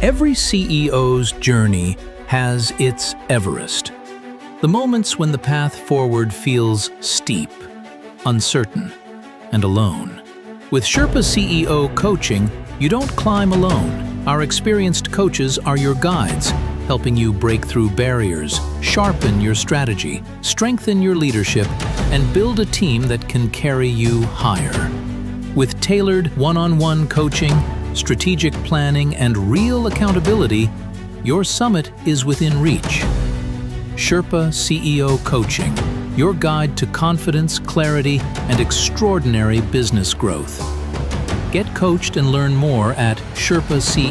Every CEO's journey has its Everest. The moments when the path forward feels steep, uncertain, and alone. With Sherpa CEO coaching, you don't climb alone. Our experienced coaches are your guides, helping you break through barriers, sharpen your strategy, strengthen your leadership, and build a team that can carry you higher. With tailored one-on-one coaching, strategic planning, and real accountability, your summit is within reach. Sherpa CEO Coaching, your guide to confidence, clarity, and extraordinary business growth. Get coached and learn more at sherpaceo.com.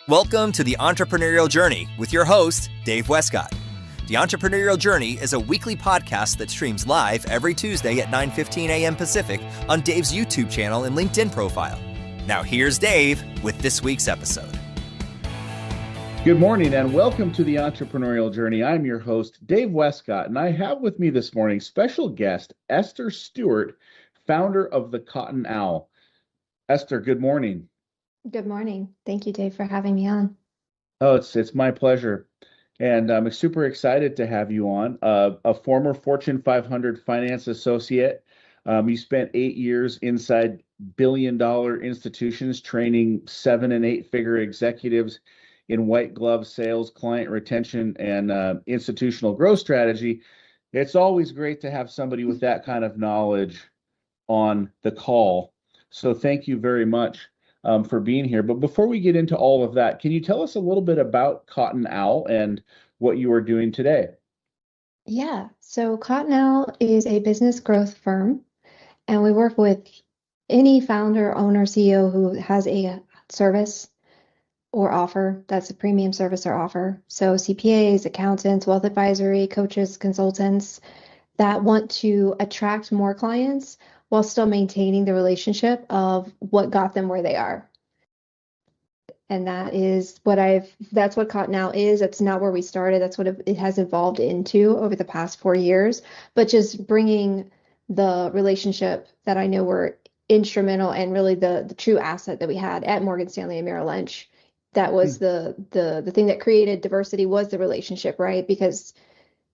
Welcome to the Entrepreneurial Journey with your host, Dave Westcott. The Entrepreneurial Journey is a weekly podcast that streams live every Tuesday at 9:15 a.m. Pacific on Dave's YouTube channel and LinkedIn profile. Now here's Dave with this week's episode. Good morning and welcome to the Entrepreneurial Journey. I'm your host, Dave Westcott, and I have with me this morning special guest, Esther Stewart, founder of the CottnOwl. Esther, good morning. Good morning. Thank you, Dave, for having me on. Oh, it's my pleasure. And I'm super excited to have you on. A former Fortune 500 finance associate. You spent 8 years inside billion-dollar institutions training 7- and 8-figure executives in white glove sales, client retention, and institutional growth strategy. It's always great to have somebody with that kind of knowledge on the call. So thank you very much for being here. But before we get into all of that, can you tell us a little bit about CottnOwl and what you are doing today? Yeah, so CottnOwl is a business growth firm, and we work with any founder, owner, CEO who has a service or offer that's a premium service or offer. So CPAs, accountants, wealth advisory, coaches, consultants that want to attract more clients while still maintaining the relationship of what got them where they are. And that's what CottnOwl is. That's not where we started. That's what it has evolved into over the past 4 years, but just bringing the relationship that I know were instrumental and really the true asset that we had at Morgan Stanley and Merrill Lynch. That was the thing that created diversity was the relationship, right? Because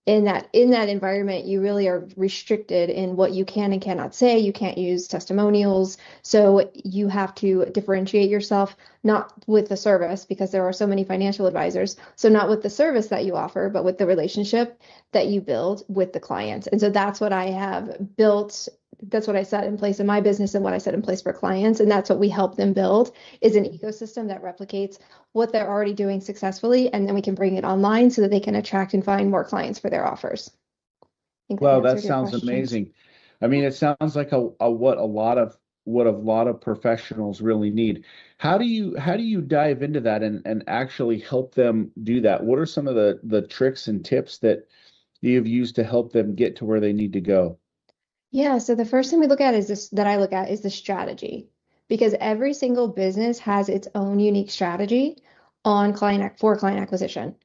in that environment, you really are restricted in what you can and cannot say. You can't use testimonials. So you have to differentiate yourself, not with the service, because there are so many financial advisors. So not with the service that you offer, but with the relationship that you build with the clients. And so that's what I have built. That's what I set in place in my business and what I set in place for clients. And that's what we help them build is an ecosystem that replicates what they're already doing successfully. And then we can bring it online so that they can attract and find more clients for their offers. Well, that sounds amazing. I mean, it sounds like what a lot of professionals really need. How do you dive into that and actually help them do that? What are some of the tricks and tips that you've used to help them get to where they need to go? Yeah, so the first thing we look at is the strategy, because every single business has its own unique strategy for client acquisition.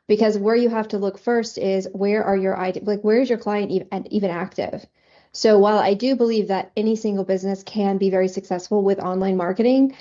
Because where you have to look first is where is your client even active? So while I do believe that any single business can be very successful with online marketing,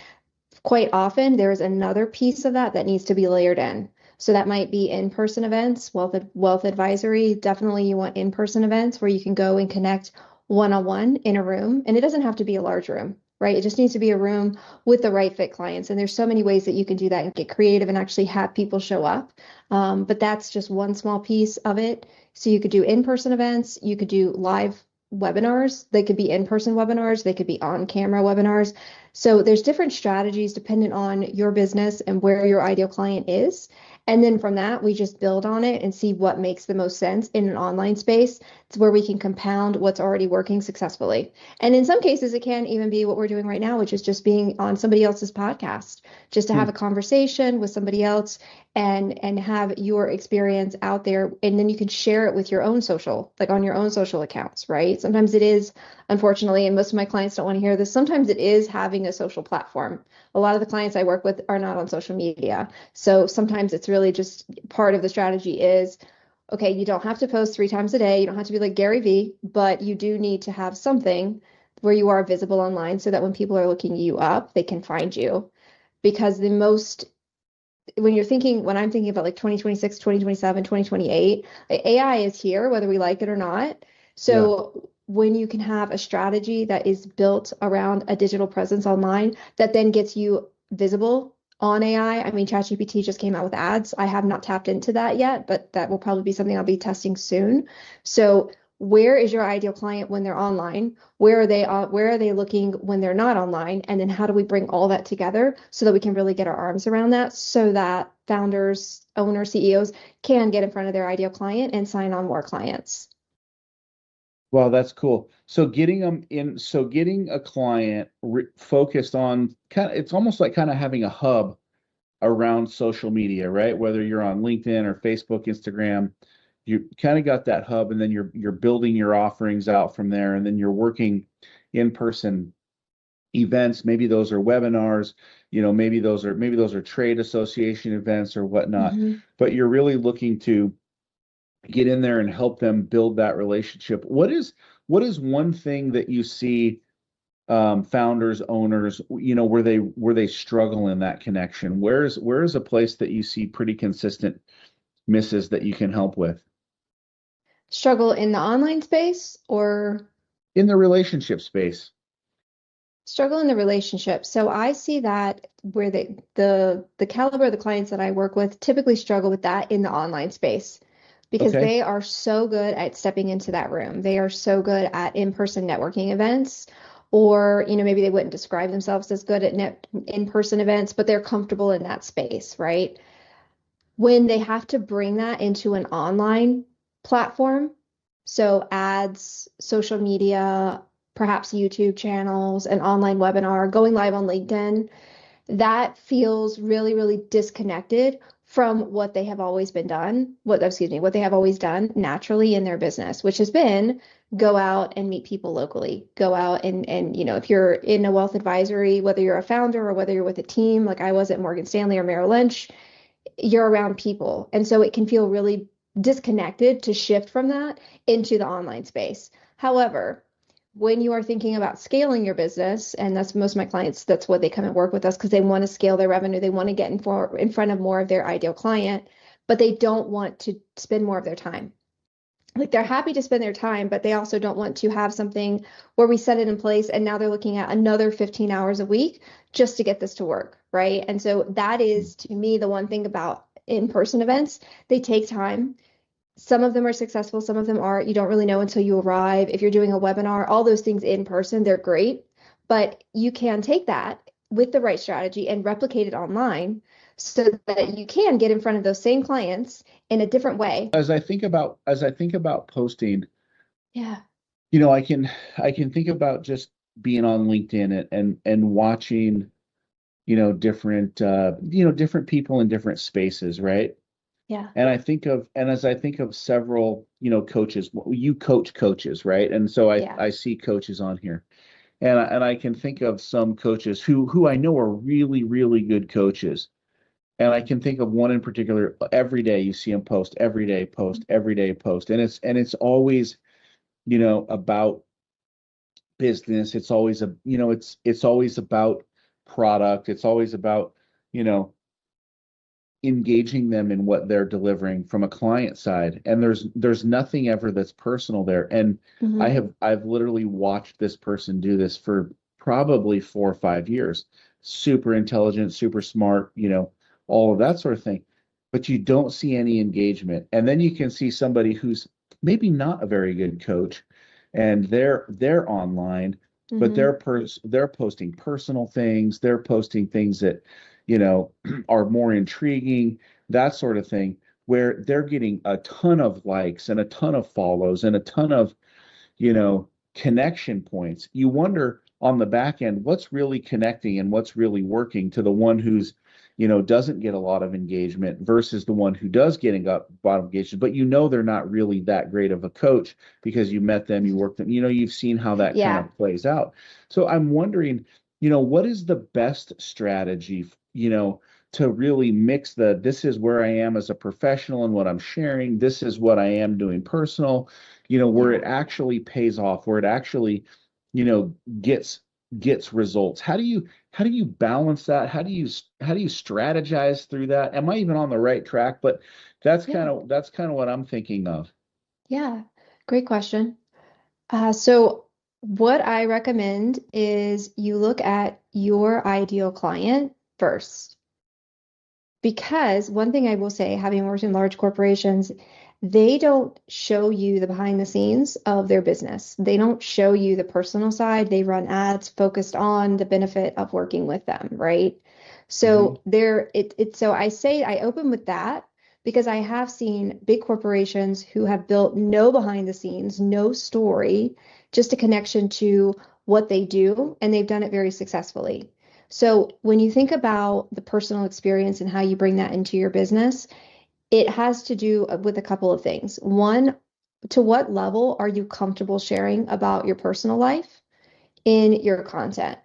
quite often there is another piece of that needs to be layered in. So that might be in-person events, wealth advisory. Definitely you want in-person events where you can go and connect one-on-one in a room. And it doesn't have to be a large room, right? It just needs to be a room with the right fit clients. And there's so many ways that you can do that and get creative and actually have people show up. But that's just one small piece of it. So you could do in-person events, you could do live webinars. They could be in-person webinars, they could be on-camera webinars. So there's different strategies dependent on your business and where your ideal client is. And then from that, we just build on it and see what makes the most sense in an online space. It's where we can compound what's already working successfully. And in some cases, it can even be what we're doing right now, which is just being on somebody else's podcast, just to have a conversation with somebody else and have your experience out there. And then you can share it with your own social, like on your own social accounts, right? Sometimes it is, unfortunately, and most of my clients don't want to hear this, sometimes it is having a social platform. A lot of the clients I work with are not on social media. So sometimes it's really just part of the strategy is, okay, you don't have to post 3 times a day. You don't have to be like Gary Vee, but you do need to have something where you are visible online so that when people are looking you up, they can find you. Because when I'm thinking about like 2026, 2027, 2028, AI is here, whether we like it or not. So when you can have a strategy that is built around a digital presence online that then gets you visible on AI. I mean, ChatGPT just came out with ads. I have not tapped into that yet, but that will probably be something I'll be testing soon. So where is your ideal client when they're online? Where are they looking when they're not online? And then how do we bring all that together so that we can really get our arms around that so that founders, owners, CEOs can get in front of their ideal client and sign on more clients? Well, that's cool. So getting a client focused on it's almost like kind of having a hub around social media, right? Whether you're on LinkedIn or Facebook, Instagram, you kind of got that hub, and then you're building your offerings out from there, and then you're working in-person events. Maybe those are webinars, maybe those are trade association events or whatnot. Mm-hmm. But you're really looking to get in there and help them build that relationship. What is one thing that you see founders, owners, where they struggle in that connection? Where is a place that you see pretty consistent misses that you can help with? Struggle in the online space or In the relationship space. struggle in the relationship? So I see that where the caliber of the clients that I work with typically struggle with that in the online space because Okay. they are so good at stepping into that room. They are so good at in-person networking events, or maybe they wouldn't describe themselves as good at in-person events, but they're comfortable in that space, right? When they have to bring that into an online platform, so ads, social media, perhaps YouTube channels, an online webinar, going live on LinkedIn, that feels really, really disconnected from what they have always what they have always done naturally in their business, which has been go out and meet people locally, go out and if you're in a wealth advisory, whether you're a founder or whether you're with a team, like I was at Morgan Stanley or Merrill Lynch, you're around people. And so it can feel really disconnected to shift from that into the online space. However, when you are thinking about scaling your business, and that's most of my clients, that's what they come and work with us because they want to scale their revenue. They want to get in front of more of their ideal client, but they don't want to spend more of their time. Like they're happy to spend their time, but they also don't want to have something where we set it in place and now they're looking at another 15 hours a week just to get this to work, right? And so that is, to me, the one thing about in-person events. They take time. Some of them are successful, some of them aren't. You don't really know until you arrive. If you're doing a webinar, all those things in person, they're great, but you can take that with the right strategy and replicate it online so that you can get in front of those same clients in a different way. As I think about posting, Yeah. I can think about just being on LinkedIn and watching, different people in different spaces, right? Yeah. And as I think of several, coaches, you coach coaches, right? And so I see coaches on here, and I can think of some coaches who I know are really, really good coaches. And I can think of one in particular. Every day you see them post, every day post, every day post, and it's always, about business. It's always it's always about product. It's always about, engaging them in what they're delivering from a client side. And there's nothing ever that's personal there. And I've literally watched this person do this for probably 4 or 5 years. Super intelligent, super smart, all of that sort of thing. But you don't see any engagement. And then you can see somebody who's maybe not a very good coach, and they're online, but they're posting personal things. They're posting things that, are more intriguing, that sort of thing, where they're getting a ton of likes and a ton of follows and a ton of, connection points. You wonder on the back end, what's really connecting and what's really working to the one who's, doesn't get a lot of engagement versus the one who does getting a lot of engagement, but they're not really that great of a coach because you met them, you worked them, you've seen how that kind of plays out. So I'm wondering, what is the best strategy, to really mix this is where I am as a professional and what I'm sharing, this is what I am doing personal, where it actually pays off, where it actually, gets results? How do you balance that? How do you strategize through that? Am I even on the right track? But that's Yeah. kind of what I'm thinking of. Yeah. Great question. So what I recommend is you look at your ideal client first. Because one thing I will say, having worked in large corporations, they don't show you the behind the scenes of their business. They don't show you the personal side. They run ads focused on the benefit of working with them, right? Hmm. So so I say I open with that because I have seen big corporations who have built no behind the scenes, no story, just a connection to what they do, and they've done it very successfully. So when you think about the personal experience and how you bring that into your business, it has to do with a couple of things. One, to what level are you comfortable sharing about your personal life in your content?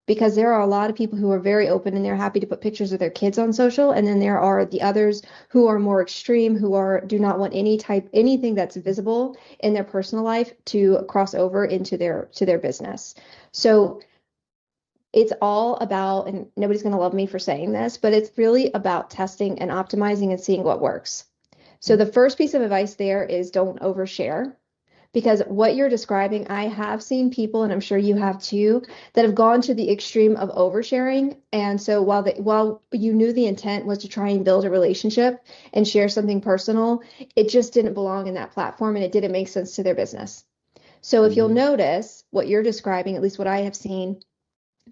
Because there are a lot of people who are very open and they're happy to put pictures of their kids on social, and then there are the others who are more extreme, who are do not want anything that's visible in their personal life to cross over into their business. So it's all about, and nobody's going to love me for saying this, but it's really about testing and optimizing and seeing what works. So the first piece of advice there is don't overshare because what you're describing, I have seen people, and I'm sure you have too, that have gone to the extreme of oversharing. And so while you knew the intent was to try and build a relationship and share something personal, it just didn't belong in that platform and it didn't make sense to their business. So if you'll Hmm. notice what you're describing, at least what I have seen,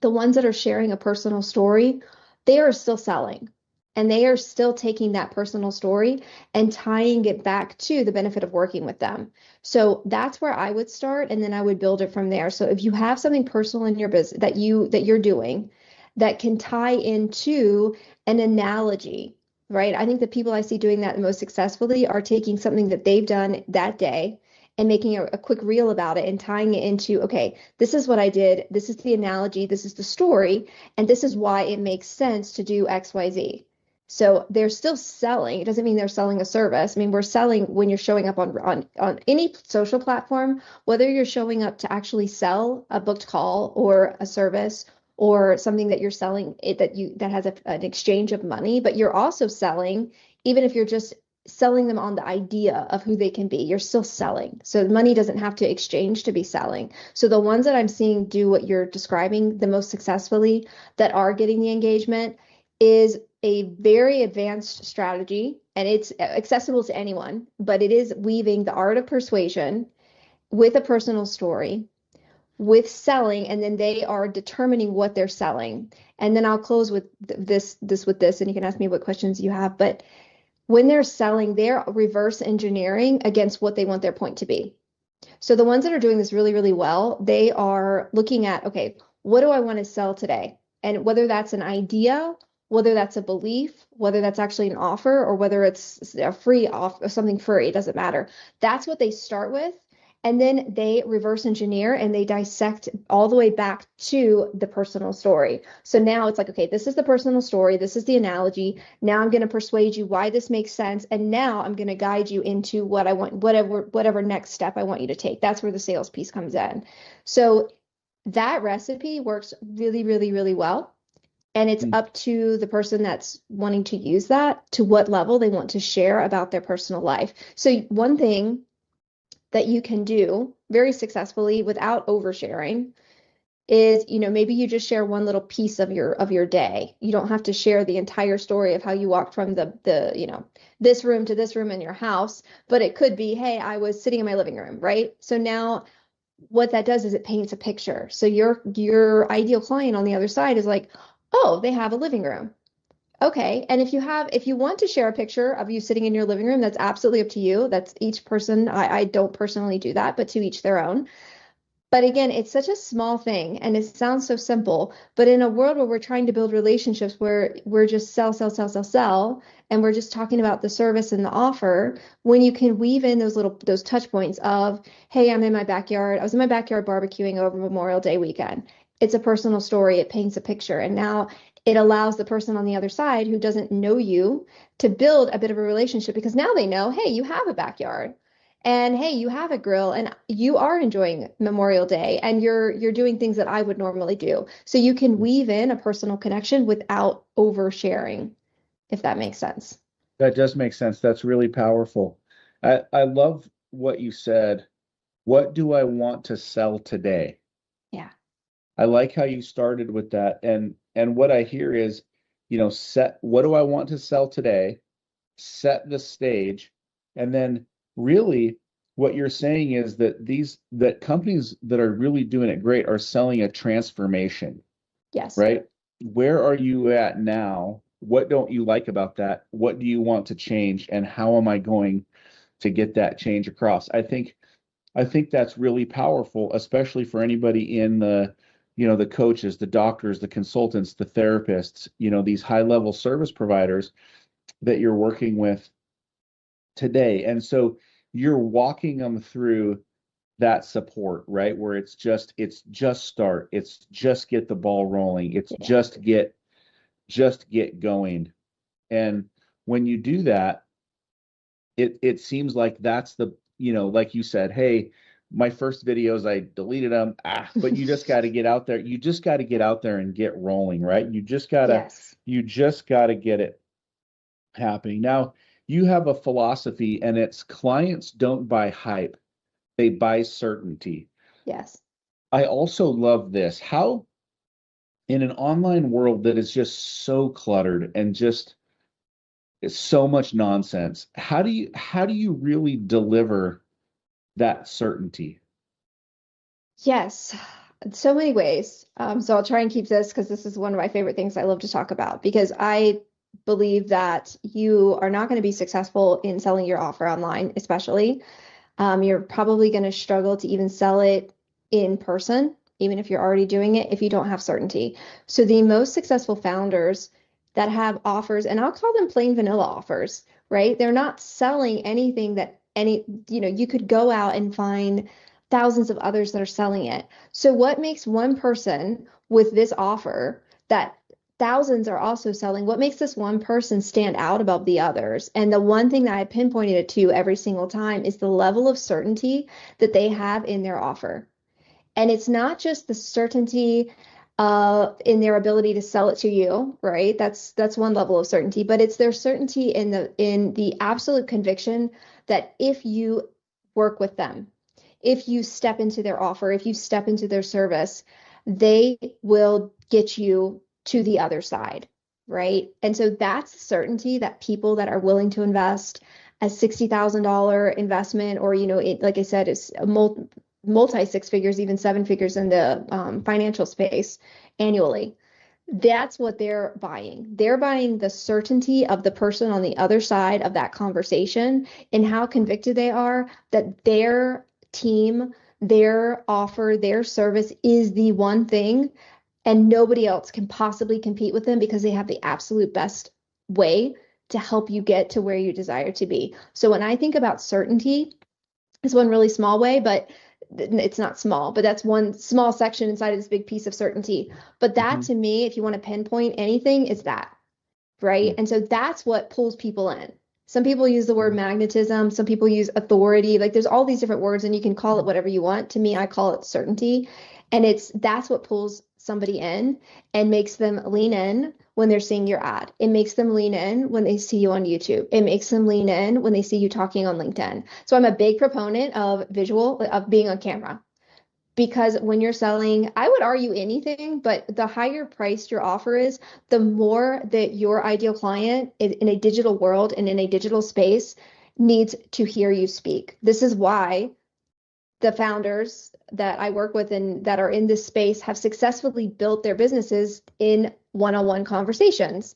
the ones that are sharing a personal story, they are still selling and they are still taking that personal story and tying it back to the benefit of working with them. So that's where I would start and then I would build it from there. So if you have something personal in your business that you're doing that can tie into an analogy, right? I think the people I see doing that the most successfully are taking something that they've done that day and making a quick reel about it and tying it into, okay, this is what I did. This is the analogy. This is the story. And this is why it makes sense to do XYZ. So they're still selling. It doesn't mean they're selling a service. I mean, we're selling when you're showing up on any social platform, whether you're showing up to actually sell a booked call or a service or something that you're selling that has an exchange of money, but you're also selling, even if you're just selling them on the idea of who they can be. You're still selling. So money doesn't have to exchange to be selling. So the ones that I'm seeing do what you're describing the most successfully that are getting the engagement is a very advanced strategy and it's accessible to anyone, but it is weaving the art of persuasion with a personal story with selling, and then they are determining what they're selling. And then I'll close with this, and you can ask me what questions you have. But when they're selling, they're reverse engineering against what they want their point to be. So the ones that are doing this really, really well, they are looking at, okay, what do I want to sell today? And whether that's an idea, whether that's a belief, whether that's actually an offer, or whether it's a free offer, something free, it doesn't matter. That's what they start with. And then they reverse engineer and they dissect all the way back to the personal story. So now it's like, okay, this is the personal story. This is the analogy. Now I'm going to persuade you why this makes sense. And now I'm going to guide you into what I want, whatever next step I want you to take. That's where the sales piece comes in. So that recipe works really, really, really well. And it's up to the person that's wanting to use that to what level they want to share about their personal life. So one thing that you can do very successfully without oversharing is, maybe you just share one little piece of your day. You don't have to share the entire story of how you walked from this room to this room in your house, but it could be, hey, I was sitting in my living room, right? So now what that does is it paints a picture. So your ideal client on the other side is like, oh, they have a living room. Okay. And if you want to share a picture of you sitting in your living room, that's absolutely up to you. That's each person. I don't personally do that, but to each their own. But again, it's such a small thing and it sounds so simple, but in a world where we're trying to build relationships where we're just sell, sell, sell, sell, sell, and we're just talking about the service and the offer, when you can weave in those touch points of, hey, I'm in my backyard. I was in my backyard barbecuing over Memorial Day weekend. It's a personal story. It paints a picture. And now it allows the person on the other side who doesn't know you to build a bit of a relationship because now they know, hey, you have a backyard. And hey, you have a grill and you are enjoying Memorial Day and you're doing things that I would normally do. So you can weave in a personal connection without oversharing, if that makes sense. That does make sense. That's really powerful. I love what you said. What do I want to sell today? Yeah. I like how you started with that. And what I hear is, set what do I want to sell today? Set the stage, and then really what you're saying is that companies that are really doing it great are selling a transformation, Yes. right? Where are you at now? What don't you like about that? What do you want to change? And how am I going to get that change across? I think that's really powerful, especially for anybody in the coaches, the doctors, the consultants, the therapists, these high level service providers that you're working with today. And so you're walking them through that support, right? Where it's just start, it's just get the ball rolling, it's Yeah. just get going. And when you do that, it seems like that's like you said, hey, my first videos, I deleted them. But you just got to get out there. You just got to get out there and get rolling, right? Yes. You just got to get it happening. Now, you have a philosophy, and it's clients don't buy hype, they buy certainty. Yes. I also love this. How in an online world that is just so cluttered and just it's so much nonsense, how do you really deliver that certainty? Yes. So many ways. So I'll try and keep this because this is one of my favorite things I love to talk about because I believe that you are not going to be successful in selling your offer online, especially. You're probably going to struggle to even sell it in person, even if you're already doing it, if you don't have certainty. So the most successful founders that have offers, and I'll call them plain vanilla offers, right? They're not selling anything that you could go out and find thousands of others that are selling it. So what makes one person with this offer that thousands are also selling, what makes this one person stand out above the others? And the one thing that I pinpointed it to every single time is the level of certainty that they have in their offer. And it's not just the certainty in their ability to sell it to you, right? That's one level of certainty, but it's their certainty in the absolute conviction that if you work with them, if you step into their offer, if you step into their service, they will get you to the other side, right? And so that's certainty that people that are willing to invest a $60,000 investment, or, like I said, it's a multi six figures, even seven figures in the financial space annually. That's what they're buying. They're buying the certainty of the person on the other side of that conversation and how convicted they are that their team, their offer, their service is the one thing, and nobody else can possibly compete with them because they have the absolute best way to help you get to where you desire to be. So when I think about certainty, it's one really small way, but it's not small, but that's one small section inside of this big piece of certainty. But that Mhm. to me, if you want to pinpoint anything, is that, right? And so that's what pulls people in. Some people use the word magnetism, some people use authority. Like there's all these different words and you can call it whatever you want. To me, I call it certainty. And that's what pulls somebody in and makes them lean in when they're seeing your ad. It makes them lean in when they see you on YouTube. It makes them lean in when they see you talking on LinkedIn. So I'm a big proponent of being on camera. Because when you're selling, I would argue anything, but the higher priced your offer is, the more that your ideal client in a digital world and in a digital space needs to hear you speak. This is why the founders that I work with and that are in this space have successfully built their businesses in one-on-one conversations,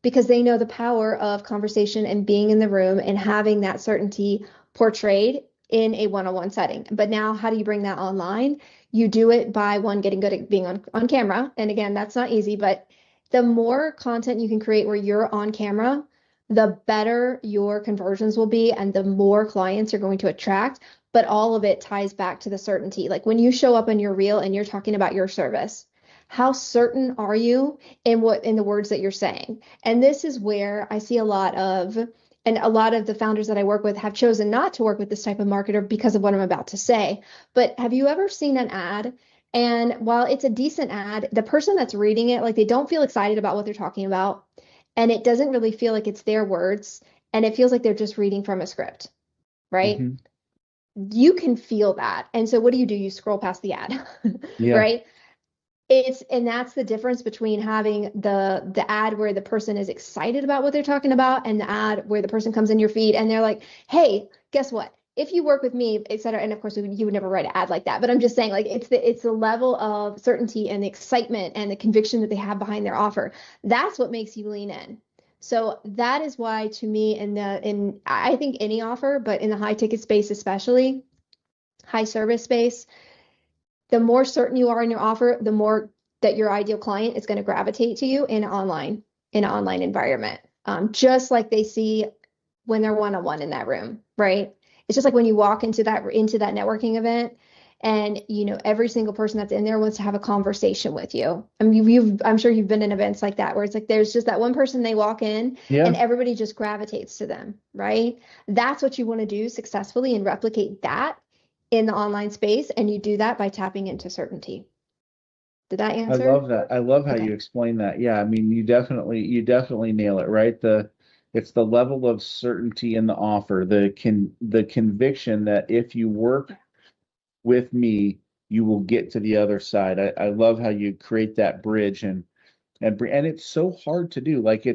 because they know the power of conversation and being in the room and having that certainty portrayed in a one-on-one setting. But now, how do you bring that online? You do it by getting good at being on camera. And again, that's not easy, but the more content you can create where you're on camera, the better your conversions will be and the more clients you're going to attract. But all of it ties back to the certainty. Like when you show up in your reel and you're talking about your service, how certain are you in the words that you're saying? And this is where I see a lot of And a lot of the founders that I work with have chosen not to work with this type of marketer because of what I'm about to say. But have you ever seen an ad? And while it's a decent ad, the person that's reading it, like they don't feel excited about what they're talking about. And it doesn't really feel like it's their words. And it feels like they're just reading from a script, right? Mhm. You can feel that. And so what do? You scroll past the ad, Yeah. right? And that's the difference between having the ad where the person is excited about what they're talking about and the ad where the person comes in your feed and they're like, hey, guess what? If you work with me, et cetera, and of course you would never write an ad like that, but I'm just saying, like, it's the level of certainty and the excitement and the conviction that they have behind their offer. That's what makes you lean in. So that is why, to me, in I think any offer, but in the high ticket space, especially high service space, the more certain you are in your offer, the more that your ideal client is going to gravitate to you in an online environment. Just like they see when they're one-on-one in that room, right? It's just like when you walk into that networking event and every single person that's in there wants to have a conversation with you. I mean, I'm sure you've been in events like that where it's like there's just that one person, they walk in and Yeah. everybody just gravitates to them, right? That's what you want to do successfully and replicate that in the online space, and you do that by tapping into certainty. Did that I answer? love that. I love how Okay. you explain that. Yeah, I mean, you definitely nail it, right? It's the level of certainty in the offer, the conviction that if you work with me, you will get to the other side. I love how you create that bridge and it's so hard to do. Like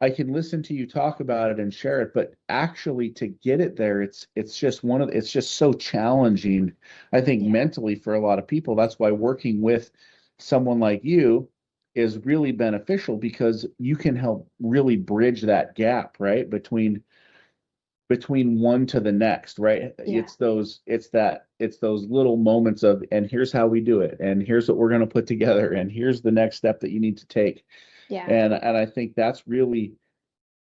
I can listen to you talk about it and share it, but actually to get it there, it's just so challenging, I think, Yeah. mentally for a lot of people. That's why working with someone like you is really beneficial because you can help really bridge that gap, right? Between one to the next, right? Yeah. It's those little moments of, and here's how we do it, and here's what we're going to put together, and here's the next step that you need to take. Yeah. And I think that's really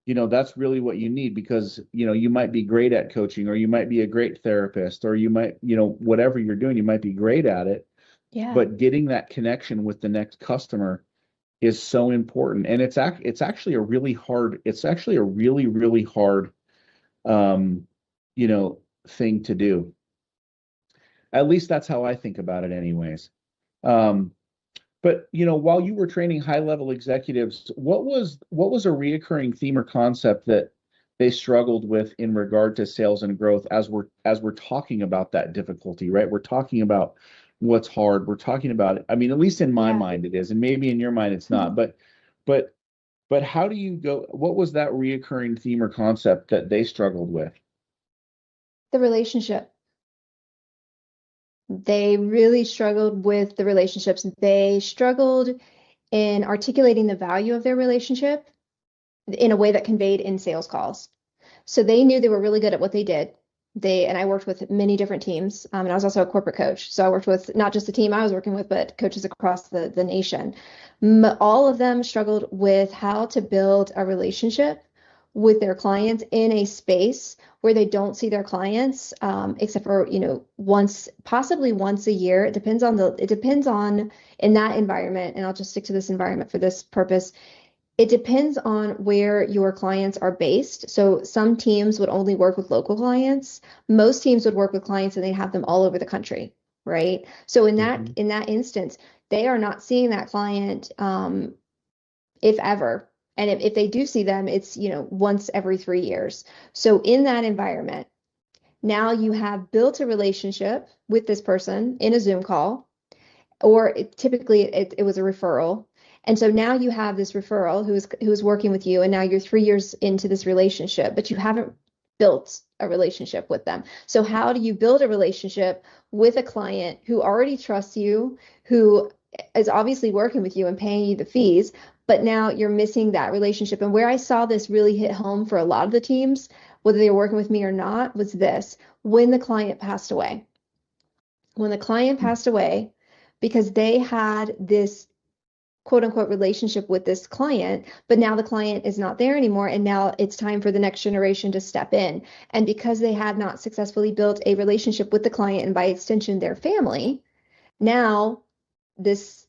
what you need because you might be great at coaching or you might be a great therapist or you might whatever you're doing you might be great at it, Yeah. but getting that connection with the next customer is so important. And it's actually a really hard, it's actually a really really hard um thing to do. At least that's how I think about it anyways. um But while you were training high-level executives, what was a reoccurring theme or concept that they struggled with in regard to sales and growth as we're talking about that difficulty, right? We're talking about what's hard. We're talking about it. I mean, at least in my Yeah. mind it is, and maybe in your mind it's not. But but how do you go? What was that reoccurring theme or concept that they struggled with? The relationship. They really struggled with the relationships. They struggled in articulating the value of their relationship in a way that conveyed in sales calls. So they knew they were really good at what they did. And I worked with many different teams, and I was also a corporate coach. So I worked with not just the team I was working with, but coaches across the nation. All of them struggled with how to build a relationship with their clients in a space where they don't see their clients, except for, possibly once a year. It depends on in that environment, and I'll just stick to this environment for this purpose. It depends on where your clients are based. So some teams would only work with local clients. Most teams would work with clients and they have them all over the country, right? So in that Mhm. in that instance, they are not seeing that client, if ever. And if they do see them, it's once every 3 years. So in that environment, now you have built a relationship with this person in a Zoom call, or typically it was a referral. And so now you have this referral who's working with you, and now you're 3 years into this relationship, but you haven't built a relationship with them. So how do you build a relationship with a client who already trusts you, who is obviously working with you and paying you the fees, but now you're missing that relationship? And where I saw this really hit home for a lot of the teams, whether they were working with me or not, was this: when the client passed away. When the client passed away, because they had this quote unquote relationship with this client, but now the client is not there anymore. And now it's time for the next generation to step in. And because they had not successfully built a relationship with the client and by extension, their family, now this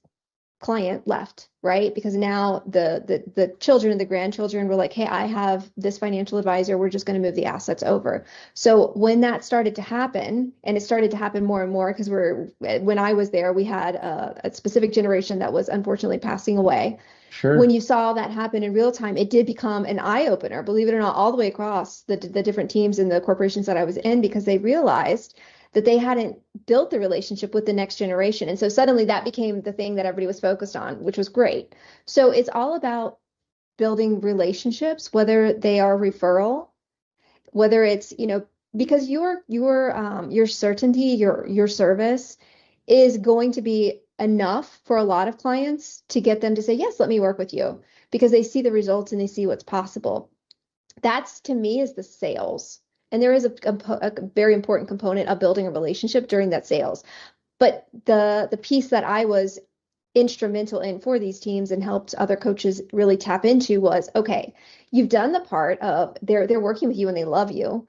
client left, right? Because now the children and the grandchildren were like, hey, I have this financial advisor. We're just going to move the assets over. So when that started to happen, and it started to happen more and more, because when I was there, we had a specific generation that was unfortunately passing away. Sure. When you saw that happen in real time, it did become an eye opener, believe it or not, all the way across the different teams and the corporations that I was in, because they realized that they hadn't built the relationship with the next generation. And so suddenly that became the thing that everybody was focused on, which was great. So it's all about building relationships, whether they are referral, whether it's, because your certainty, your service is going to be enough for a lot of clients to get them to say, yes, let me work with you, because they see the results and they see what's possible. That's, to me, is the sales. And there is a very important component of building a relationship during that sales. But the piece that I was instrumental in for these teams and helped other coaches really tap into was, okay, you've done the part of they're working with you and they love you,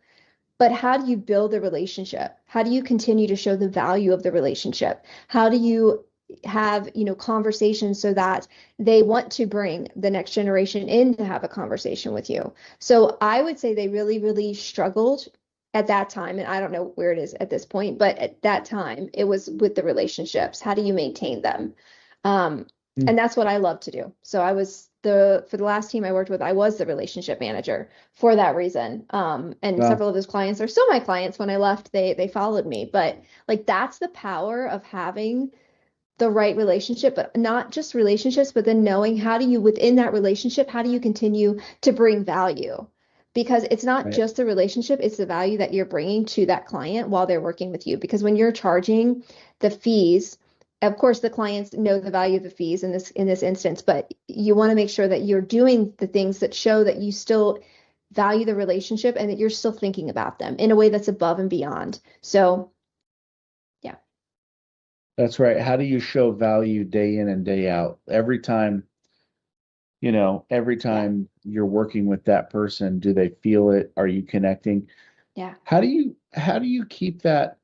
but how do you build the relationship? How do you continue to show the value of the relationship? How do you have, conversations so that they want to bring the next generation in to have a conversation with you? So I would say they really, really struggled at that time. And I don't know where it is at this point, but at that time it was with the relationships. How do you maintain them? And that's what I love to do. So I was for the last team I worked with, I was the relationship manager for that reason. And Wow. several of those clients are still my clients. When I left, they followed me. But like, that's the power of having the right relationship, but not just relationships, but then knowing how do you, within that relationship, how do you continue to bring value? Because it's not Right. just the relationship, it's the value that you're bringing to that client while they're working with you. Because when you're charging the fees, of course, the clients know the value of the fees in this instance, but you want to make sure that you're doing the things that show that you still value the relationship and that you're still thinking about them in a way that's above and beyond. So, yeah. That's right. How do you show value day in and day out? Every time you're working with that person, do they feel it? Are you connecting? Yeah. How do you keep that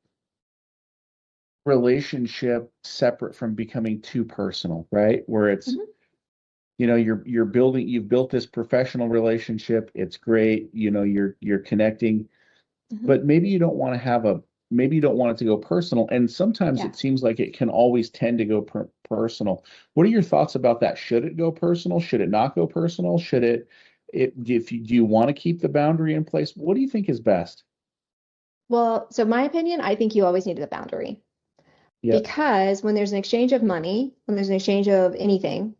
relationship separate from becoming too personal, right? Where it's, you've built this professional relationship. It's great. You're connecting, but maybe you don't want it to go personal. And sometimes Yeah. it seems like it can always tend to go personal. What are your thoughts about that? Should it go personal? Should it not go personal? Do you want to keep the boundary in place? What do you think is best? Well, so my opinion, I think you always need the boundary. Yeah. Because when there's an exchange of money, when there's an exchange of anything,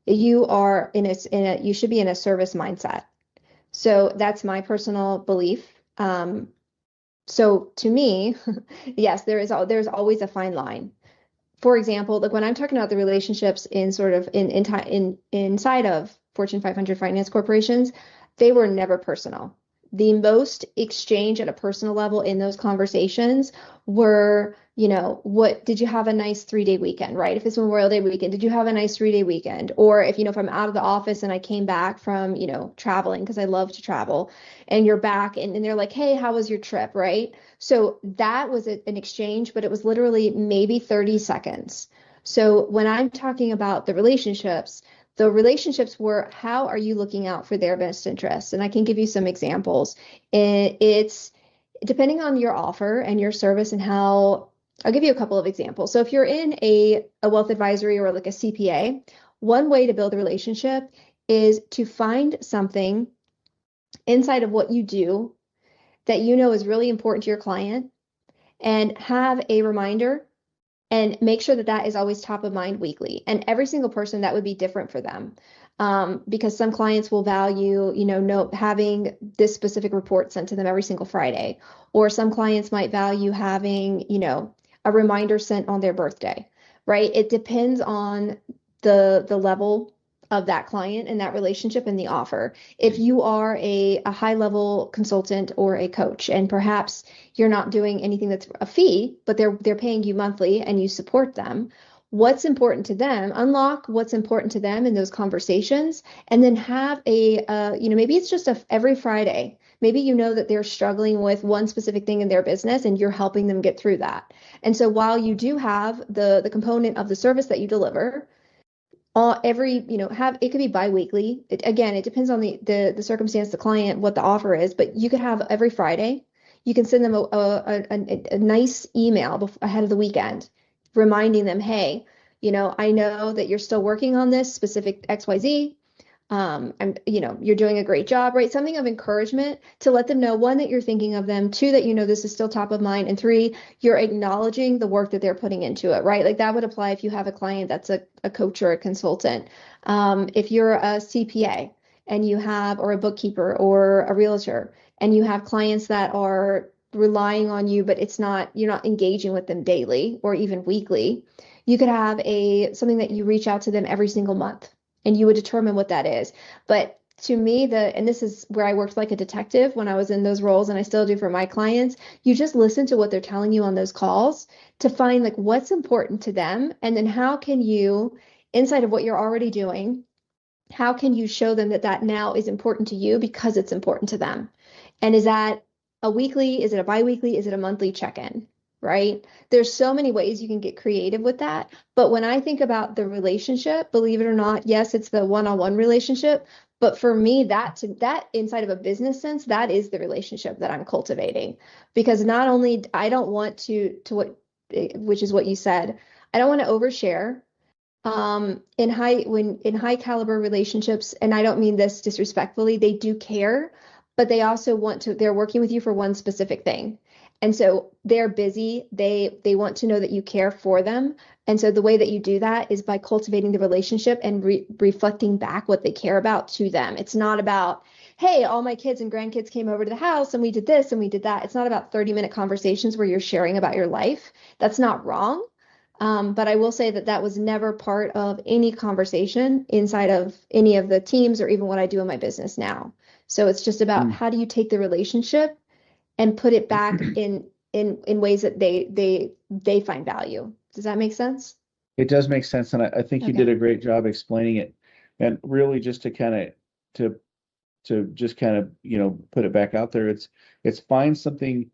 you are you should be in a service mindset. So that's my personal belief. So to me, yes, there's always a fine line. For example, like when I'm talking about the relationships in sort of inside of Fortune 500 finance corporations, they were never personal. The most exchange at a personal level in those conversations were, what did you have a nice 3-day weekend, right? If it's Memorial Day weekend, did you have a nice 3-day weekend? Or if I'm out of the office and I came back from, traveling, because I love to travel, and you're back and they're like, hey, how was your trip, right? So that was an exchange, but it was literally maybe 30 seconds. So when I'm talking about the relationships were, how are you looking out for their best interests? And I can give you some examples. It's depending on your offer and your service and how, I'll give you a couple of examples. So if you're in a wealth advisory or like a CPA, one way to build a relationship is to find something inside of what you do that is really important to your client, and have a reminder and make sure that that is always top of mind weekly. And every single person, that would be different for them. Because some clients will value, having this specific report sent to them every single Friday, or some clients might value having, a reminder sent on their birthday, right? It depends on the level of that client and that relationship and the offer. If you are a high level consultant or a coach, and perhaps you're not doing anything that's a fee, but they're paying you monthly and you support them, what's important to them, unlock what's important to them in those conversations, and then have maybe it's just every Friday. Maybe that they're struggling with one specific thing in their business and you're helping them get through that. And so while you do have the component of the service that you deliver, every, have, it could be biweekly. Again, it depends on the circumstance, the client, what the offer is, but you could have every Friday. You can send them a nice email ahead of the weekend, reminding them, hey, I know that you're still working on this specific XYZ. You're doing a great job, right? Something of encouragement to let them know, one, that you're thinking of them, two, that this is still top of mind, and three, you're acknowledging the work that they're putting into it, right? Like that would apply if you have a client that's a coach or a consultant. If you're a CPA and or a bookkeeper or a realtor, and you have clients that are relying on you, but you're not engaging with them daily or even weekly, you could have something that you reach out to them every single month, and you would determine what that is. But to me, and this is where I worked like a detective when I was in those roles, and I still do for my clients, you just listen to what they're telling you on those calls to find like what's important to them. And then how can you, inside of what you're already doing, how can you show them that now is important to you because it's important to them? And is that a weekly? Is it a biweekly? Is it a monthly check-in? Right? There's so many ways you can get creative with that. But when I think about the relationship, believe it or not, yes, it's the one-on-one relationship. But for me, that inside of a business sense, that is the relationship that I'm cultivating. Because not only I don't want which is what you said, I don't want to overshare. In high caliber relationships, and I don't mean this disrespectfully, they do care, but they also they're working with you for one specific thing. And so they're busy. They want to know that you care for them. And so the way that you do that is by cultivating the relationship and reflecting back what they care about to them. It's not about, hey, all my kids and grandkids came over to the house and we did this and we did that. It's not about 30-minute conversations where you're sharing about your life. That's not wrong. But I will say that was never part of any conversation inside of any of the teams or even what I do in my business now. So it's just about how do you take the relationship and put it back in ways that they find value. Does that make sense? It does make sense, and I think you did a great job explaining it. And really, just to kind of put it back out there, it's find something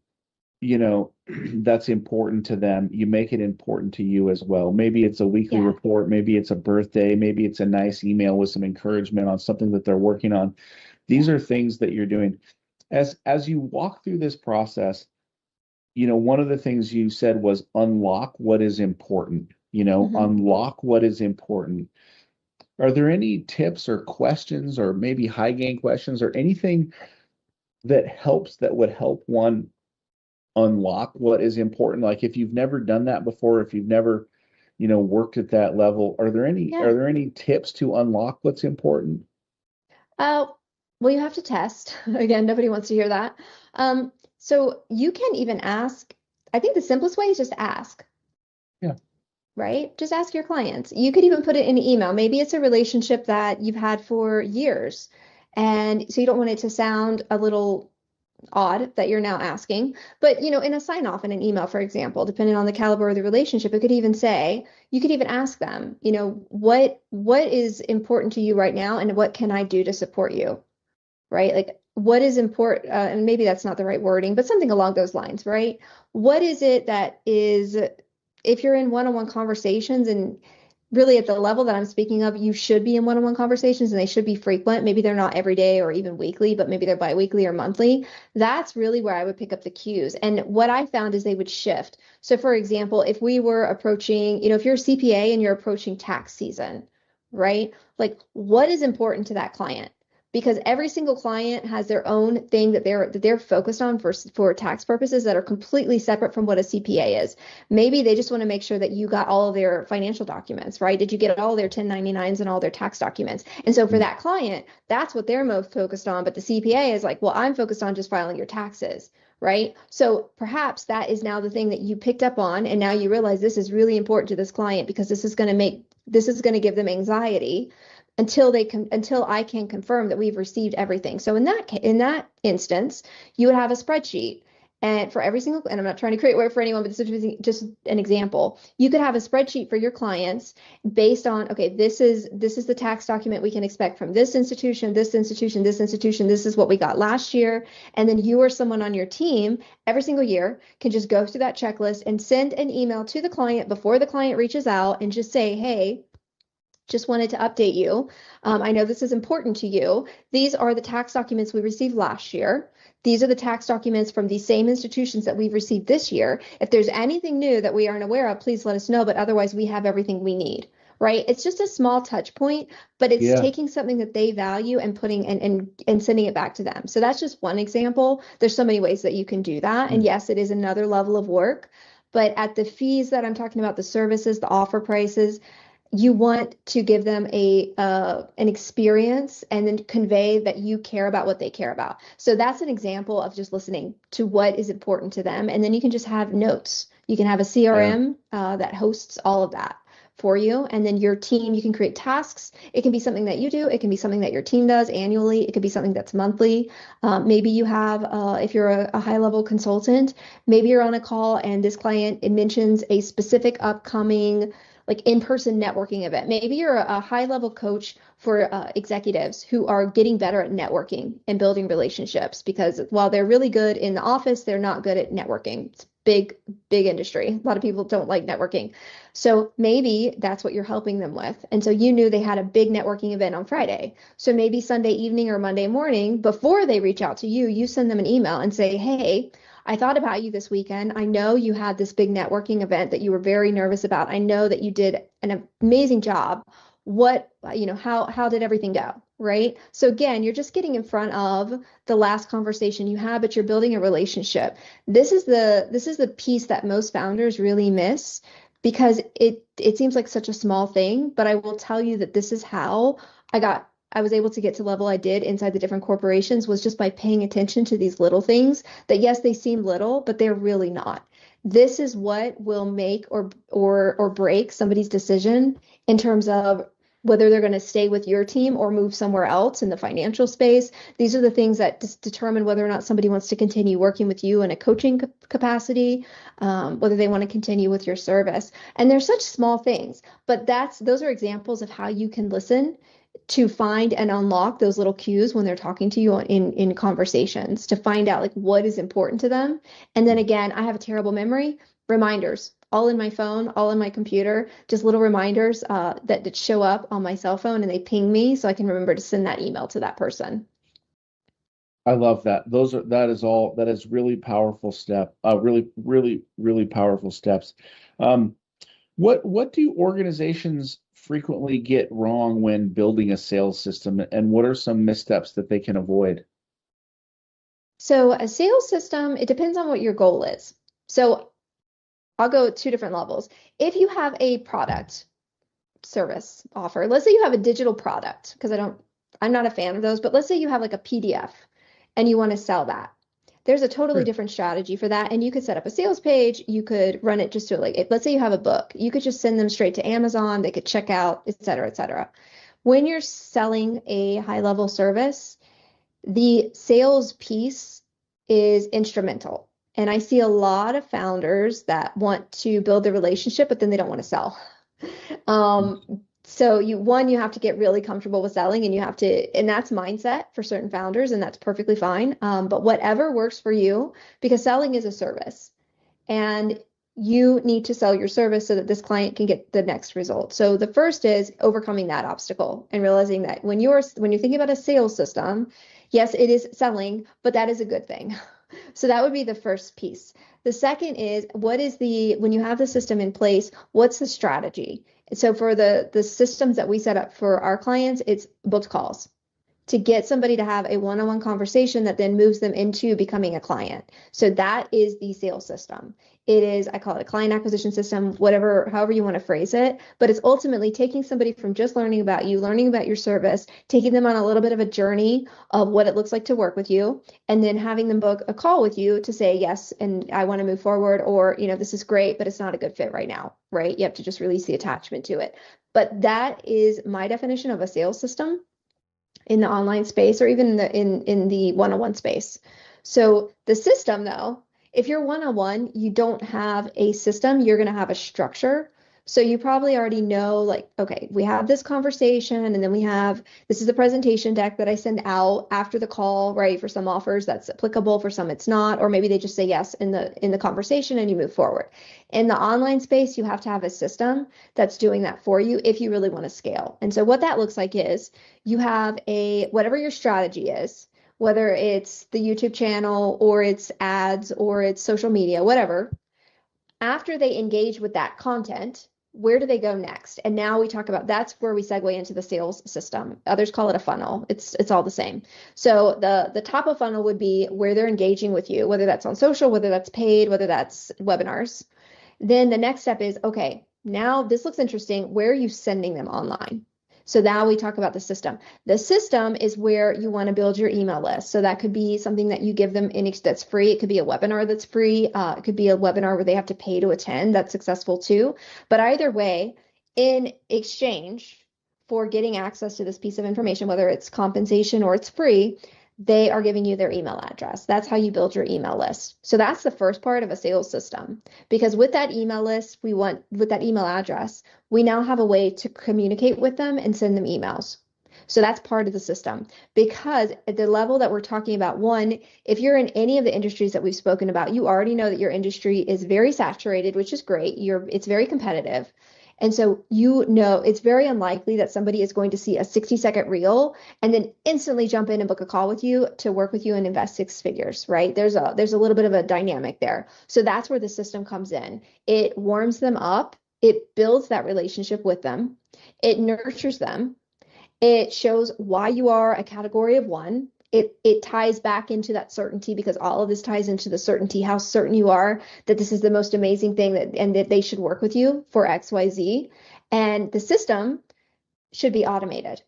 that's important to them. You make it important to you as well. Maybe it's a weekly report, maybe it's a birthday, maybe it's a nice email with some encouragement on something that they're working on. These are things that you're doing. As you walk through this process, one of the things you said was unlock what is important, unlock what is important. Are there any tips or questions or maybe high gain questions or anything that would help one unlock what is important? Like if you've never done that before, if you've never, worked at that level, are there any tips to unlock what's important? Well, you have to test. Again, nobody wants to hear that. So you can even ask. I think the simplest way is just ask. Yeah. Right? Just ask your clients. You could even put it in an email. Maybe it's a relationship that you've had for years. And so you don't want it to sound a little odd that you're now asking. But, in a sign off in an email, for example, depending on the caliber of the relationship, you could even ask them, what is important to you right now and what can I do to support you? Right? Like what is important, and maybe that's not the right wording, but something along those lines, right? What is it that is, if you're in one-on-one conversations, and really at the level that I'm speaking of, you should be in one-on-one conversations and they should be frequent. Maybe they're not every day or even weekly, but maybe they're biweekly or monthly. That's really where I would pick up the cues. And what I found is they would shift. So for example, if we were approaching, if you're a CPA and you're approaching tax season, right? Like what is important to that client? Because every single client has their own thing that they're focused on for tax purposes that are completely separate from what a CPA is. Maybe they just want to make sure that you got all of their financial documents, right? Did you get all their 1099s and all their tax documents? And so for that client, that's what they're most focused on. But the CPA is like, well, I'm focused on just filing your taxes, right? So perhaps that is now the thing that you picked up on, and now you realize this is really important to this client because this is going to give them anxiety until I can confirm that we've received everything. So in that instance, you would have a spreadsheet, and for every single, and I'm not trying to create work for anyone, but this is just an example. You could have a spreadsheet for your clients based on, okay, this is the tax document we can expect from this institution, this institution, this institution. This is what we got last year. And then you or someone on your team every single year can just go through that checklist and send an email to the client before the client reaches out and just say, hey, Just wanted to update you. I know this is important to you. These are the tax documents we received last year. These are the tax documents from the same institutions that we've received this year. If there's anything new that we aren't aware of, please let us know. But otherwise, we have everything we need, right? It's just a small touch point, but it's Yeah. taking something that they value and putting and sending it back to them. So that's just one example. There's so many ways that you can do that. And yes, it is another level of work. But at the fees that I'm talking about, the services, the offer prices, you want to give them an experience and then convey that you care about what they care about. So that's an example of just listening to what is important to them. And then you can just have notes. You can have a CRM that hosts all of that for you. And then your team, you can create tasks. It can be something that you do. It can be something that your team does annually. It could be something that's monthly. Maybe you have, if you're a high-level consultant, maybe you're on a call and this client, it mentions a specific upcoming like in-person networking event. Maybe you're a high-level coach for executives who are getting better at networking and building relationships, because while they're really good in the office, they're not good at networking. It's big industry. A lot of people don't like networking. So maybe that's what you're helping them with. And so you knew they had a big networking event on Friday. So maybe Sunday evening or Monday morning, before they reach out to you, you send them an email and say, hey, I thought about you this weekend. I know you had this big networking event that you were very nervous about. I know that you did an amazing job. What, how did everything go? Right? So again, you're just getting in front of the last conversation you had, but you're building a relationship. This is the piece that most founders really miss, because it seems like such a small thing, but I will tell you that this is how I was able to get to the level I did inside the different corporations, was just by paying attention to these little things that, yes, they seem little, but they're really not. This is what will make or break somebody's decision in terms of whether they're going to stay with your team or move somewhere else in the financial space. These are the things that determine whether or not somebody wants to continue working with you in a coaching capacity, whether they want to continue with your service. And they're such small things, but those are examples of how you can listen to find and unlock those little cues when they're talking to you in conversations, to find out like what is important to them. And then again, I have a terrible memory. Reminders, all in my phone, all in my computer, just little reminders that show up on my cell phone, and they ping me so I can remember to send that email to that person. I love that. That is really powerful step. Really powerful steps. What do organizations frequently get wrong when building a sales system, and what are some missteps that they can avoid? So a sales system, it depends on what your goal is. So I'll go 2 different levels. If you have a product, service, offer, let's say you have a digital product, because I'm not a fan of those, but let's say you have like a PDF and you want to sell that. There's a totally different strategy for that. And you could set up a sales page. You could run it just to let's say you have a book, you could just send them straight to Amazon. They could check out, et cetera, et cetera. When you're selling a high level service, the sales piece is instrumental. And I see a lot of founders that want to build the relationship, but then they don't want to sell. So you have to get really comfortable with selling, and that's mindset for certain founders, and that's perfectly fine. But whatever works for you, because selling is a service, and you need to sell your service so that this client can get the next result. So the first is overcoming that obstacle and realizing that when you're thinking about a sales system, yes, it is selling, but that is a good thing. So that would be the first piece. The second is, when you have the system in place, what's the strategy? So for the systems that we set up for our clients, it's booked calls to get somebody to have a one-on-one conversation that then moves them into becoming a client. So that is the sales system. It is, I call it a client acquisition system, however you want to phrase it, but it's ultimately taking somebody from just learning about you, learning about your service, taking them on a little bit of a journey of what it looks like to work with you, and then having them book a call with you to say, yes, and I want to move forward, or, this is great, but it's not a good fit right now, right? You have to just release the attachment to it. But that is my definition of a sales system in the online space, or even in the one-on-one space. So the system, though, if you're one-on-one, you don't have a system, you're going to have a structure. So you probably already know, like, okay, we have this conversation, and then this is the presentation deck that I send out after the call, right? For some offers that's applicable, for some it's not, or maybe they just say yes in the conversation and you move forward. In the online space, you have to have a system that's doing that for you if you really want to scale. And so what that looks like is you have whatever your strategy is, whether it's the YouTube channel or it's ads or it's social media, whatever. After they engage with that content, where do they go next? And now we talk about, that's where we segue into the sales system. Others call it a funnel. It's all the same. So the top of funnel would be where they're engaging with you, whether that's on social, whether that's paid, whether that's webinars. Then the next step is, okay, now this looks interesting. Where are you sending them online? So now we talk about the system. The system is where you want to build your email list. So that could be something that you give them that's free. It could be a webinar that's free. It could be a webinar where they have to pay to attend. That's successful too. But either way, in exchange for getting access to this piece of information, whether it's compensation or it's free, they are giving you their email address. That's how you build your email list. So that's the first part of a sales system. Because with that email list, with that email address, we now have a way to communicate with them and send them emails. So that's part of the system. Because at the level that we're talking about, one, if you're in any of the industries that we've spoken about, you already know that your industry is very saturated, which is great. It's very competitive. And so it's very unlikely that somebody is going to see a 60-second reel and then instantly jump in and book a call with you to work with you and invest six figures, right? There's a little bit of a dynamic there. So that's where the system comes in. It warms them up. It builds that relationship with them. It nurtures them. It shows why you are a category of one. It ties back into that certainty, because all of this ties into the certainty, how certain you are that this is the most amazing thing and that they should work with you for XYZ. And the system should be automated.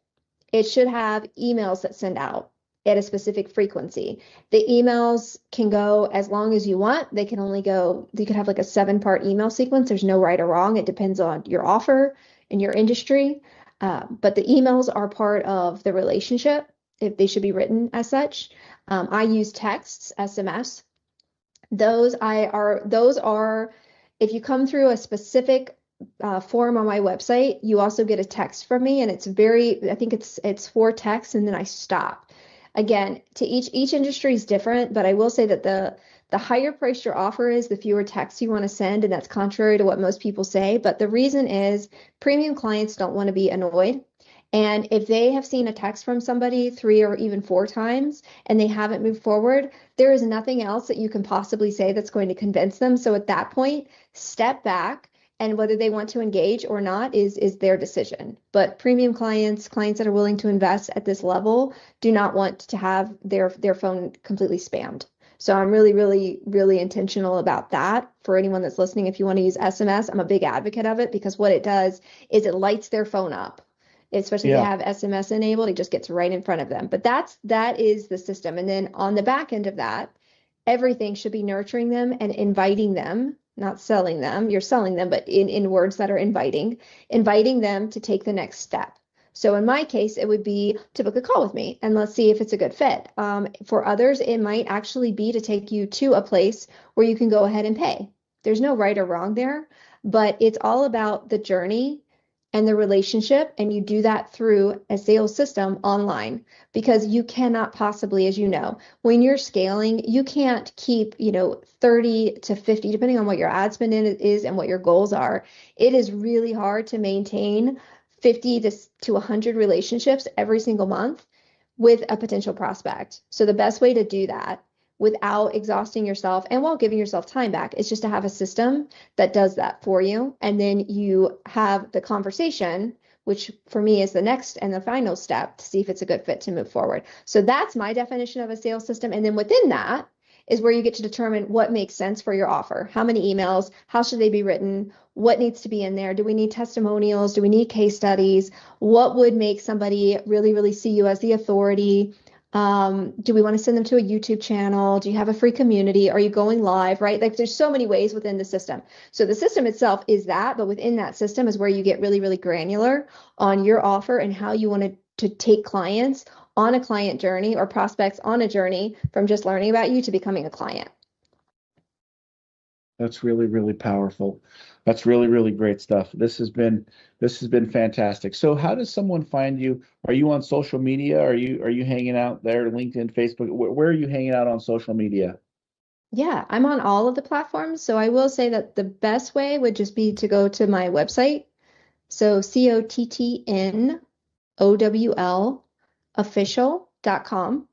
It should have emails that send out at a specific frequency. The emails can go as long as you want. You could have like a 7-part email sequence. There's no right or wrong. It depends on your offer and your industry. But the emails are part of the relationship, if they should be written as such. I use texts, SMS. Those are, if you come through a specific form on my website, you also get a text from me, and I think it's 4 texts, and then I stop. Again, to each industry is different, but I will say that the higher price your offer is, the fewer texts you want to send, and that's contrary to what most people say. But the reason is premium clients don't want to be annoyed. And if they have seen a text from somebody 3 or even 4 times and they haven't moved forward, there is nothing else that you can possibly say that's going to convince them. So at that point, step back, and whether they want to engage or not is their decision. But premium clients that are willing to invest at this level, do not want to have their phone completely spammed. So I'm really, really, really intentional about that. For anyone that's listening, if you want to use SMS, I'm a big advocate of it, because what it does is it lights their phone up. Especially if they have SMS enabled, it just gets right in front of them. But that is the system. And then on the back end of that, everything should be nurturing them and inviting them, not selling them. You're selling them, but in words that are inviting them to take the next step. So in my case, it would be to book a call with me and let's see if it's a good fit. For others, it might actually be to take you to a place where you can go ahead and pay. There's no right or wrong there, but it's all about the journey and the relationship, and you do that through a sales system online, because you cannot possibly, as you know, when you're scaling, you can't keep 30 to 50, depending on what your ad spend is and what your goals are. It is really hard to maintain 50 to 100 relationships every single month with a potential prospect. So the best way to do that without exhausting yourself and while giving yourself time back is just to have a system that does that for you. And then you have the conversation, which for me is the next and the final step to see if it's a good fit to move forward. So that's my definition of a sales system. And then within that is where you get to determine what makes sense for your offer. How many emails? How should they be written? What needs to be in there? Do we need testimonials? Do we need case studies? What would make somebody really, really see you as the authority? Do we want to send them to a YouTube channel? Do you have a free community? Are you going live, right? Like there's so many ways within the system. So the system itself is that, but within that system is where you get really, really granular on your offer and how you want to take clients on a client journey or prospects on a journey from just learning about you to becoming a client. That's really, really powerful. That's really, really great stuff. This has been fantastic. So how does someone find you? Are you on social media? Are you hanging out there, LinkedIn, Facebook? Where are you hanging out on social media? Yeah, I'm on all of the platforms. So I will say that the best way would just be to go to my website. So CottNOwl official.com.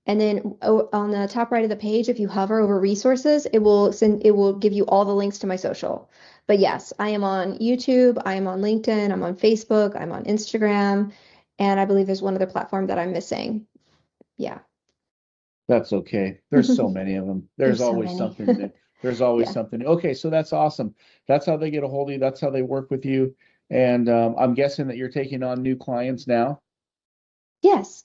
And then on the top right of the page, if you hover over resources, it will give you all the links to my social. But yes, I am on YouTube, I am on LinkedIn, I'm on Facebook, I'm on Instagram, and I believe there's one other platform that I'm missing. Yeah. That's okay. There's so many of them. There's There's so always many. something new. There's always Yeah. something new. Okay, so that's awesome. That's how they get a hold of you. That's how they work with you. And I'm guessing that you're taking on new clients now. Yes.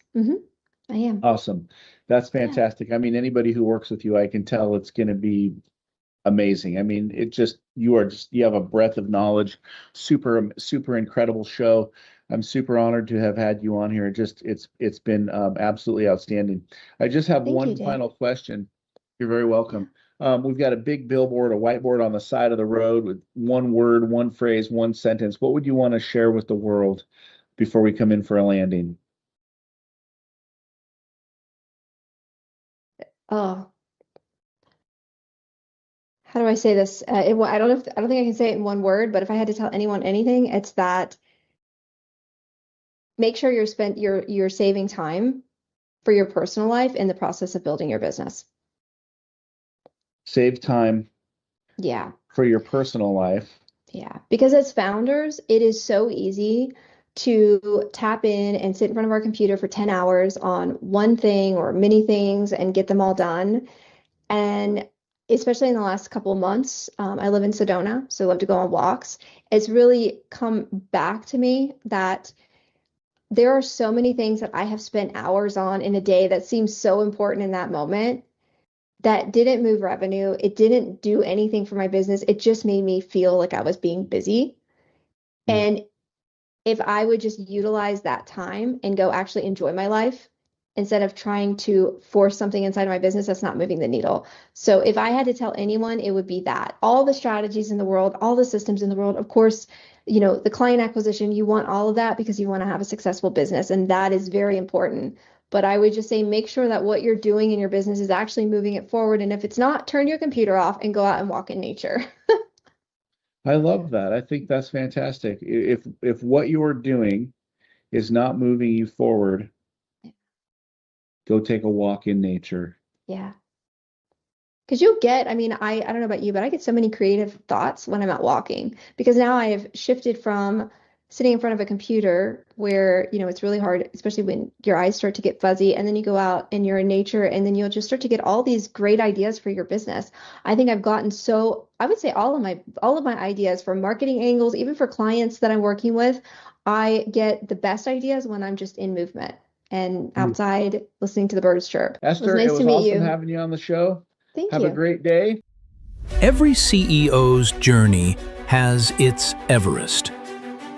I am. Awesome. That's Yeah. fantastic. I mean, anybody who works with you, I can tell it's going to be amazing. I mean, you have a breadth of knowledge, super, super incredible show. I'm super honored to have had you on here. It's been absolutely outstanding. I just have Thank you, one Dave. final question. You're very Yeah. welcome. We've got a big billboard, a whiteboard on the side of the road with one word, one phrase, one sentence. What would you want to share with the world before we come in for a landing? Oh, how do I say this? I don't know I don't think I can say it in one word, but if I had to tell anyone anything, it's that make sure you're saving time for your personal life in the process of building your business. Save time Yeah. for your personal life. Yeah. Because as founders, it is so easy to tap in and sit in front of our computer for 10 hours on one thing or many things and get them all done. And especially in the last couple of months, I live in Sedona, so I love to go on walks. It's really come back to me that there are so many things that I have spent hours on in a day that seems so important in that moment that didn't move revenue. It didn't do anything for my business. It just made me feel like I was being busy. Mm. And if I would just utilize that time and go actually enjoy my life instead of trying to force something inside my business that's not moving the needle. So if I had to tell anyone, it would be that all the strategies in the world, all the systems in the world, of course, the client acquisition, you want all of that because you want to have a successful business, and that is very important. But I would just say make sure that what you're doing in your business is actually moving it forward. And if it's not, turn your computer off and go out and walk in nature. I love that. I think that's fantastic. If what you're doing is not moving you forward, go take a walk in nature. Yeah. Because I mean, I don't know about you, but I get so many creative thoughts when I'm out walking because now I have shifted from sitting in front of a computer where, it's really hard, especially when your eyes start to get fuzzy, and then you go out and you're in nature and then you'll just start to get all these great ideas for your business. I think I've gotten I would say all of my ideas for marketing angles, even for clients that I'm working with, I get the best ideas when I'm just in movement and Mm. outside listening to the birds chirp. It was Esther, it nice to was meet awesome you. having you on the show. Thank Have a you. great day. Every CEO's journey has its Everest.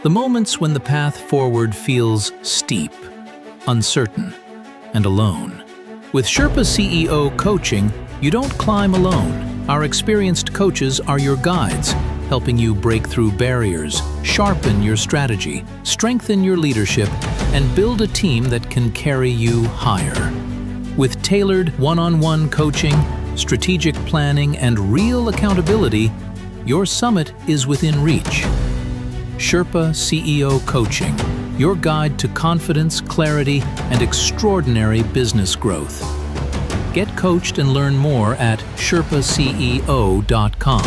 The moments when the path forward feels steep, uncertain, and alone. With Sherpa CEO coaching, you don't climb alone. Our experienced coaches are your guides, helping you break through barriers, sharpen your strategy, strengthen your leadership, and build a team that can carry you higher. With tailored one-on-one coaching, strategic planning, and real accountability, your summit is within reach. Sherpa CEO Coaching, your guide to confidence, clarity, and extraordinary business growth. Get coached and learn more at sherpaceo.com.